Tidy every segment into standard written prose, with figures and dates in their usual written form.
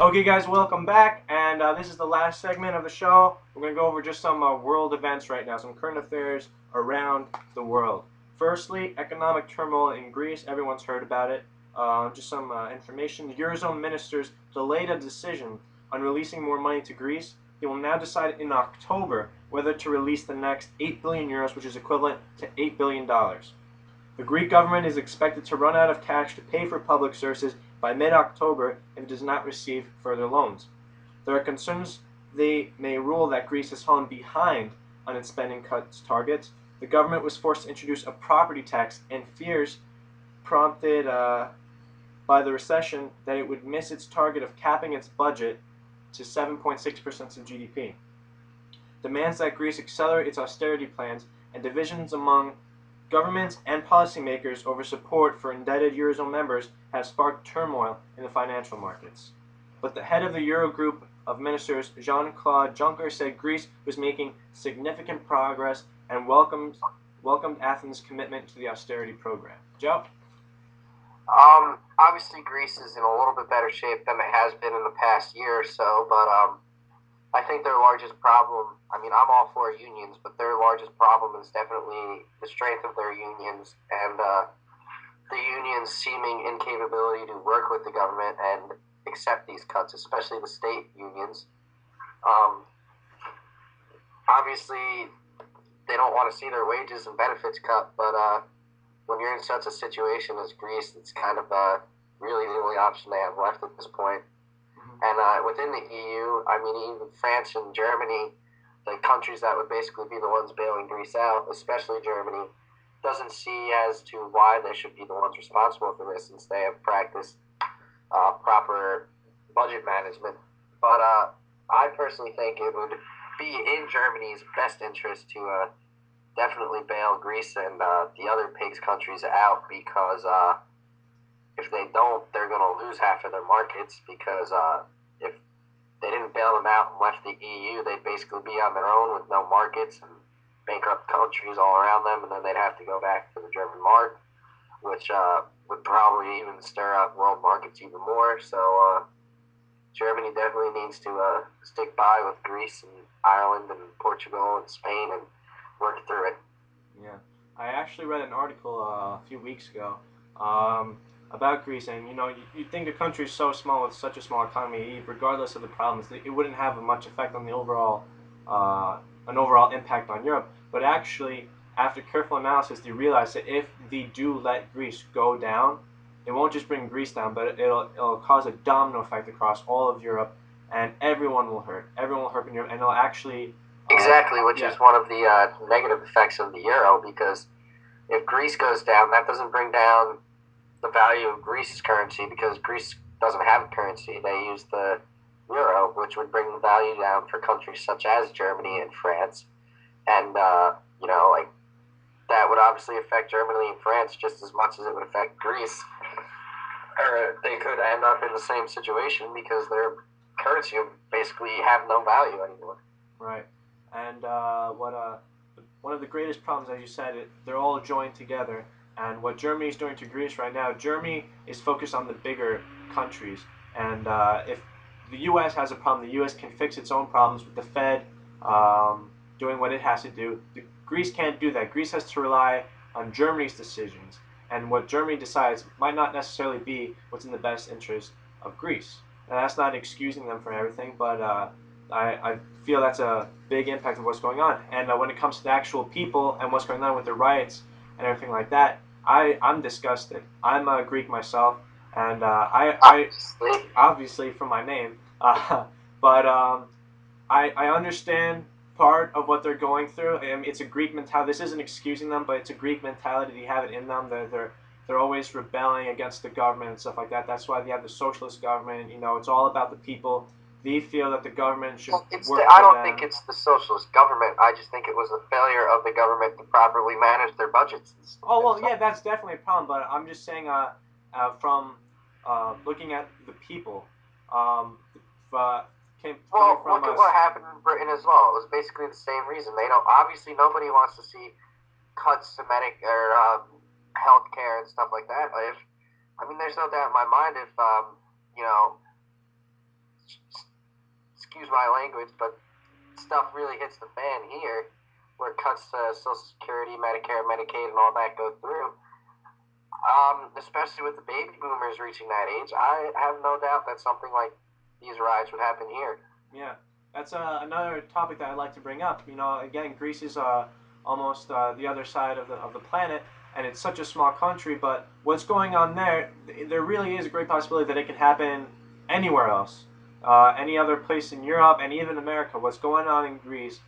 Okay, guys, welcome back. And this is the last segment of the show. We're going to go over just some world events right now, some current affairs around the world. Firstly, economic turmoil in Greece. Everyone's heard about it. Just some information. The Eurozone ministers delayed a decision on releasing more money to Greece. They will now decide in October whether to release the next 8 billion euros, which is equivalent to $8 billion. The Greek government is expected to run out of cash to pay for public services by mid-October if it does not receive further loans. There are concerns they may rule that Greece has fallen behind on its spending cuts targets. The government was forced to introduce a property tax, and fears prompted by the recession that it would miss its target of capping its budget to 7.6% of GDP. Demands that Greece accelerate its austerity plans, and divisions among governments and policymakers over support for indebted Eurozone members have sparked turmoil in the financial markets. But the head of the Eurogroup of ministers, Jean-Claude Juncker, said Greece was making significant progress and welcomed Athens' commitment to the austerity program. Joe? Obviously Greece is in a little bit better shape than it has been in the past year or so, but I think their largest problem, I'm all for unions, but their largest problem is definitely the strength of their unions and the unions' seeming incapability to work with the government and accept these cuts, especially the state unions. Obviously, they don't want to see their wages and benefits cut, but when you're in such a situation as Greece, it's kind of really the only option they have left at this point. And within the EU, even France and Germany, the countries that would basically be the ones bailing Greece out, especially Germany, doesn't see as to why they should be the ones responsible for this since they have practiced proper budget management. But I personally think it would be in Germany's best interest to definitely bail Greece and the other pigs countries out because if they don't, they're going to lose half of their markets because if they didn't bail them out and left the EU, they'd basically be on their own with no markets and bankrupt countries all around them, and then they'd have to go back to the German mark, which would probably even stir up world markets even more. So Germany definitely needs to stick by with Greece and Ireland and Portugal and Spain and work through it. Yeah. I actually read an article a few weeks ago about Greece, and you'd think a country is so small with such a small economy, regardless of the problems, it wouldn't have much effect on the overall impact on Europe. But actually, after careful analysis, they realized that if they do let Greece go down, it won't just bring Greece down, but it'll cause a domino effect across all of Europe, and everyone will hurt. Everyone will hurt in Europe, and it'll actually exactly, which is one of the negative effects of the euro, because if Greece goes down, that doesn't bring down the value of Greece's currency because Greece doesn't have a currency. They use the euro, which would bring the value down for countries such as Germany and France. And, that would obviously affect Germany and France just as much as it would affect Greece. Or they could end up in the same situation because their currency would basically have no value anymore. Right. And one of the greatest problems, as you said, they're all joined together. And what Germany is doing to Greece right now, Germany is focused on the bigger countries. And if the U.S. has a problem, the U.S. can fix its own problems with the Fed doing what it has to do. Greece can't do that. Greece has to rely on Germany's decisions. And what Germany decides might not necessarily be what's in the best interest of Greece. And that's not excusing them for everything, but I feel that's a big impact of what's going on. And when it comes to the actual people and what's going on with their rights and everything like that, I'm disgusted. I'm a Greek myself, and I obviously from my name, but I understand part of what they're going through. I mean, it's a Greek mentality. This isn't excusing them, but it's a Greek mentality. They have it in them. They're always rebelling against the government and stuff like that. That's why they have the socialist government. It's all about the people. They feel that the government should work for them. I don't think it's the socialist government. I just think it was a failure of the government to properly manage their budgets. Oh, well, yeah, that's definitely a problem. But I'm just saying from looking at the people, look at what happened in Britain as well. It was basically the same reason. Obviously nobody wants to see cuts to healthcare and stuff like that. There's no doubt in my mind if excuse my language, but stuff really hits the fan here, where cuts to Social Security, Medicare, Medicaid, and all that go through. Especially with the baby boomers reaching that age, I have no doubt that something like these riots would happen here. Yeah, that's another topic that I'd like to bring up. You know, again, Greece is almost the other side of the planet, and it's such a small country. But what's going on there? There really is a great possibility that it can happen anywhere else, any other place in Europe, and even America. What's going on in Greece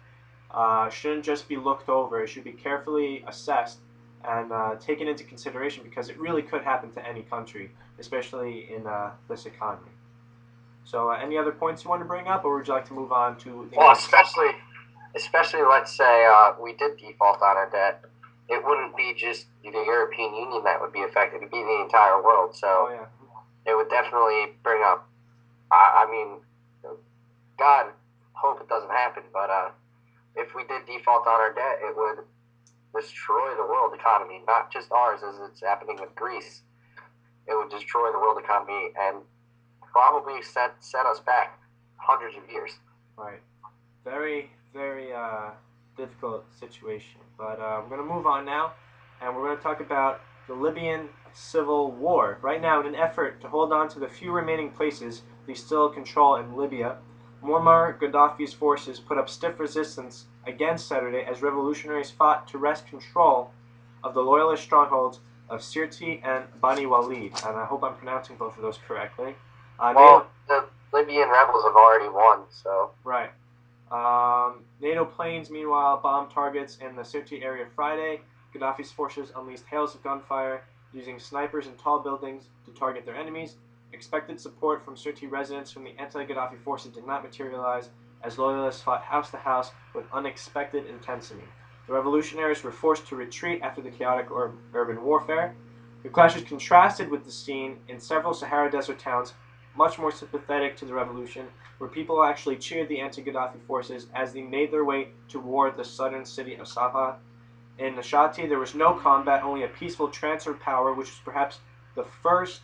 shouldn't just be looked over. It should be carefully assessed and taken into consideration, because it really could happen to any country, especially in this economy. So, any other points you want to bring up, or would you like to move on to the next? Especially, let's say we did default on our debt. It wouldn't be just the European Union that would be affected; it'd be the entire world. So, it would definitely bring up. I mean, God, hope it doesn't happen. But if we did default on our debt, it would destroy the world economy, not just ours, as it's happening with Greece. It would destroy the world economy and probably set us back hundreds of years. Right. Very, very difficult situation. But we're going to move on now, and we're going to talk about the Libyan civil war. Right now, in an effort to hold on to the few remaining places they still control in Libya, Muammar Gaddafi's forces put up stiff resistance against Saturday as revolutionaries fought to wrest control of the loyalist strongholds of Sirte and Bani Walid. And I hope I'm pronouncing both of those correctly. The Libyan rebels have already won, so... Right. NATO planes, meanwhile, bombed targets in the Sirte area Friday. Gaddafi's forces unleashed hails of gunfire, using snipers in tall buildings to target their enemies. Expected support from Sirte residents from the anti-Gaddafi forces did not materialize, as loyalists fought house to house with unexpected intensity. The revolutionaries were forced to retreat after the chaotic urban warfare. The clashes contrasted with the scene in several Sahara Desert towns, much more sympathetic to the revolution, where people actually cheered the anti-Gaddafi forces as they made their way toward the southern city of Sabha. In Nashati, there was no combat, only a peaceful transfer of power, which was perhaps the first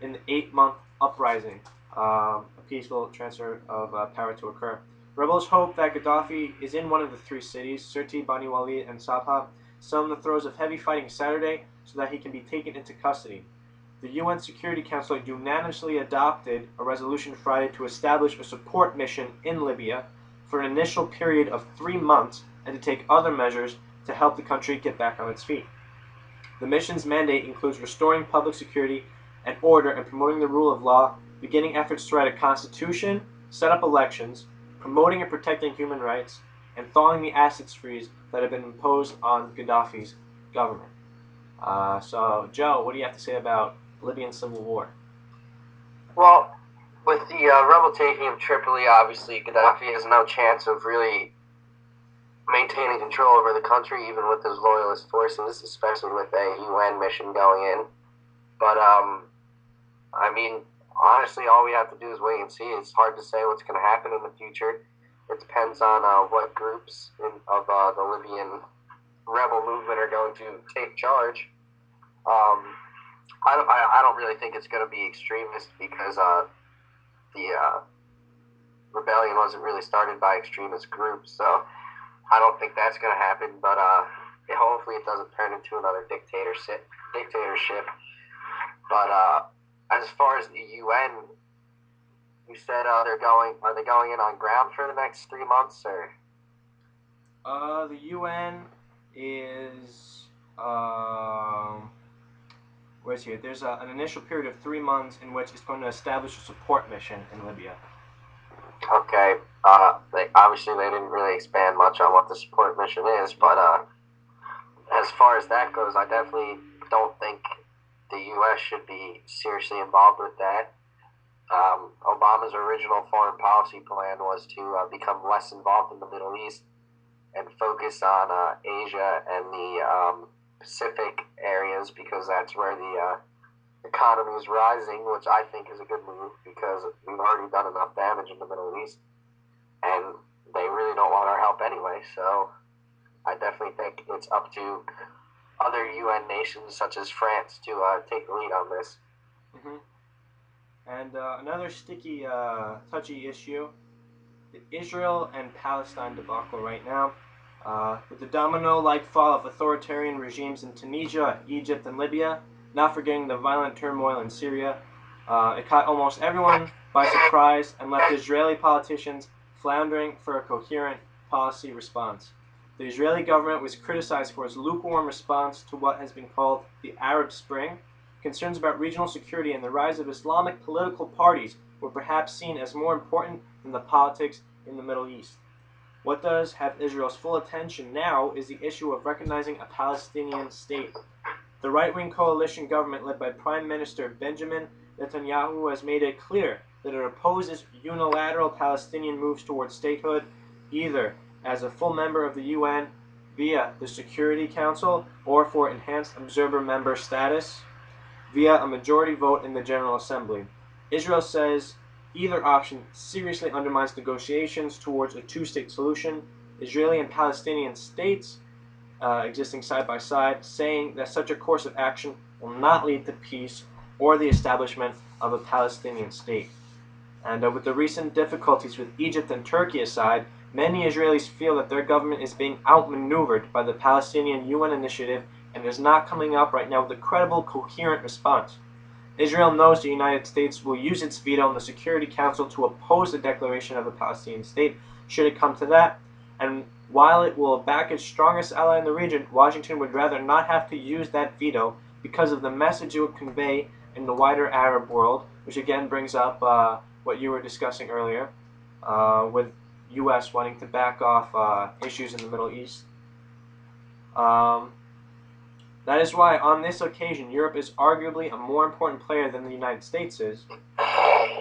in the 8-month uprising, a peaceful transfer of power to occur. Rebels hope that Gaddafi is in one of the three cities, Sirte, Bani Walid, and Sabha, still in the throes of heavy fighting Saturday, so that he can be taken into custody. The UN Security Council unanimously adopted a resolution Friday to establish a support mission in Libya for an initial period of 3 months and to take other measures to help the country get back on its feet. The mission's mandate includes restoring public security and order and promoting the rule of law, beginning efforts to write a constitution, set up elections, promoting and protecting human rights, and thawing the assets freeze that have been imposed on Gaddafi's government. So, Joe, what do you have to say about Libyan civil war? Well, with the rebel taking of Tripoli, obviously Gaddafi has no chance of really maintaining control over the country, even with his loyalist forces, especially with a UN mission going in. But, I mean, honestly, all we have to do is wait and see. It's hard to say what's going to happen in the future. It depends on what groups of the Libyan rebel movement are going to take charge. I don't really think it's going to be extremist, because the rebellion wasn't really started by extremist groups, so I don't think that's going to happen. But hopefully it doesn't turn into another dictatorship. But as far as the UN, you said are they going in on ground for the next 3 months, or? The UN is where's here? There's an initial period of 3 months in which it's going to establish a support mission in Libya. Okay. They didn't really expand much on what the support mission is, but as far as that goes, I definitely don't think the U.S. should be seriously involved with that. Obama's original foreign policy plan was to become less involved in the Middle East and focus on Asia and the Pacific areas, because that's where the economy is rising, which I think is a good move, because we've already done enough damage in the Middle East, and they really don't want our help anyway. So I definitely think it's up to other UN nations, such as France, to take the lead on this. Mm-hmm. And another sticky, touchy issue the Israel and Palestine debacle right now. With the domino-like fall of authoritarian regimes in Tunisia, Egypt, and Libya, not forgetting the violent turmoil in Syria, it caught almost everyone by surprise and left Israeli politicians floundering for a coherent policy response. The Israeli government was criticized for its lukewarm response to what has been called the Arab Spring. Concerns about regional security and the rise of Islamic political parties were perhaps seen as more important than the politics in the Middle East. What does have Israel's full attention now is the issue of recognizing a Palestinian state. The right-wing coalition government led by Prime Minister Benjamin Netanyahu has made it clear that it opposes unilateral Palestinian moves towards statehood, either as a full member of the UN via the Security Council or for enhanced observer member status via a majority vote in the General Assembly. Israel says either option seriously undermines negotiations towards a two-state solution. Israeli and Palestinian states existing side by side, saying that such a course of action will not lead to peace or the establishment of a Palestinian state. And with the recent difficulties with Egypt and Turkey aside, many Israelis feel that their government is being outmaneuvered by the Palestinian UN initiative and is not coming up right now with a credible, coherent response. Israel knows the United States will use its veto in the Security Council to oppose the declaration of a Palestinian state, should it come to that, and while it will back its strongest ally in the region, Washington would rather not have to use that veto because of the message it would convey in the wider Arab world, which again brings up what you were discussing earlier, with U.S. wanting to back off issues in the Middle East. That is why, on this occasion, Europe is arguably a more important player than the United States is.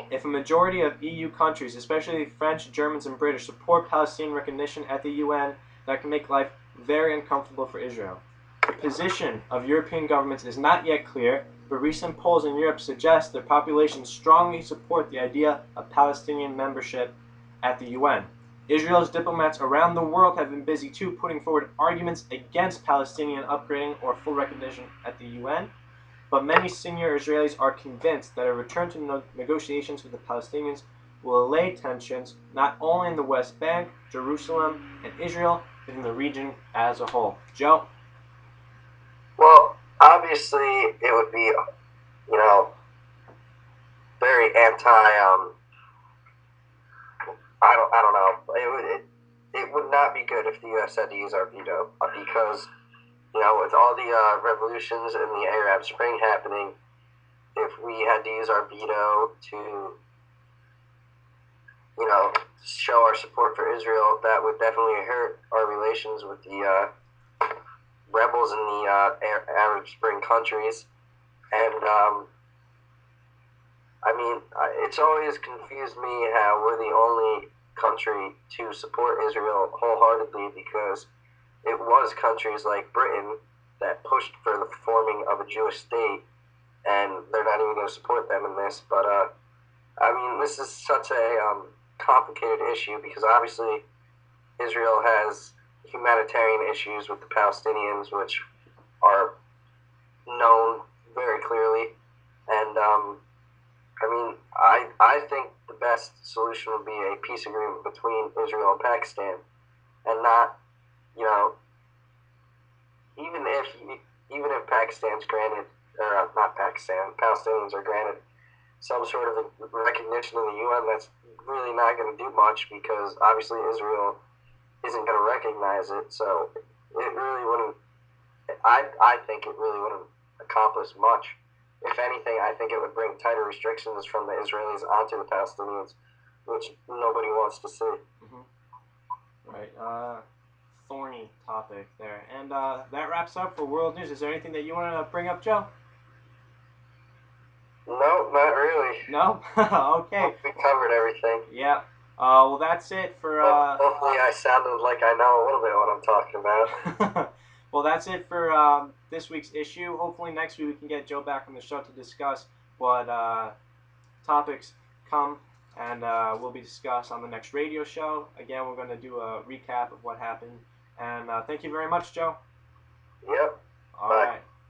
If a majority of EU countries, especially French, Germans, and British, support Palestinian recognition at the UN, that can make life very uncomfortable for Israel. The position of European governments is not yet clear, but recent polls in Europe suggest their populations strongly support the idea of Palestinian membership at the UN. Israel's diplomats around the world have been busy too, putting forward arguments against Palestinian upgrading or full recognition at the UN. But many senior Israelis are convinced that a return to negotiations with the Palestinians will allay tensions not only in the West Bank, Jerusalem, and Israel, but in the region as a whole. Joe? Well, obviously, it would be, very anti. I don't know. It would not be good if the U.S. had to use our veto because, with all the revolutions and the Arab Spring happening, if we had to use our veto to, show our support for Israel, that would definitely hurt our relations with the rebels in the Arab Spring countries. And, it's always confused me how we're the only country to support Israel wholeheartedly because it was countries like Britain that pushed for the forming of a Jewish state, and they're not even going to support them in this. But, this is such a complicated issue because obviously Israel has humanitarian issues with the Palestinians, which are known very clearly. And, I think the best solution would be a peace agreement between Israel and Pakistan, and not, even if Pakistan's granted, or not Pakistan, Palestinians are granted some sort of recognition in the UN, that's really not going to do much because obviously Israel isn't going to recognize it. So it really wouldn't. I think it really wouldn't accomplish much. If anything, I think it would bring tighter restrictions from the Israelis onto the Palestinians, which nobody wants to see. Mm-hmm. Right. Thorny topic there. And that wraps up for World News. Is there anything that you want to bring up, Joe? No, not really. No? Okay. We covered everything. Yeah. Well, that's it for... Hopefully I sounded like I know a little bit what I'm talking about. Well, that's it for this week's issue. Hopefully next week we can get Joe back on the show to discuss what topics come and will be discussed on the next radio show. Again, we're going to do a recap of what happened. And thank you very much, Joe. Yep. All Bye. right.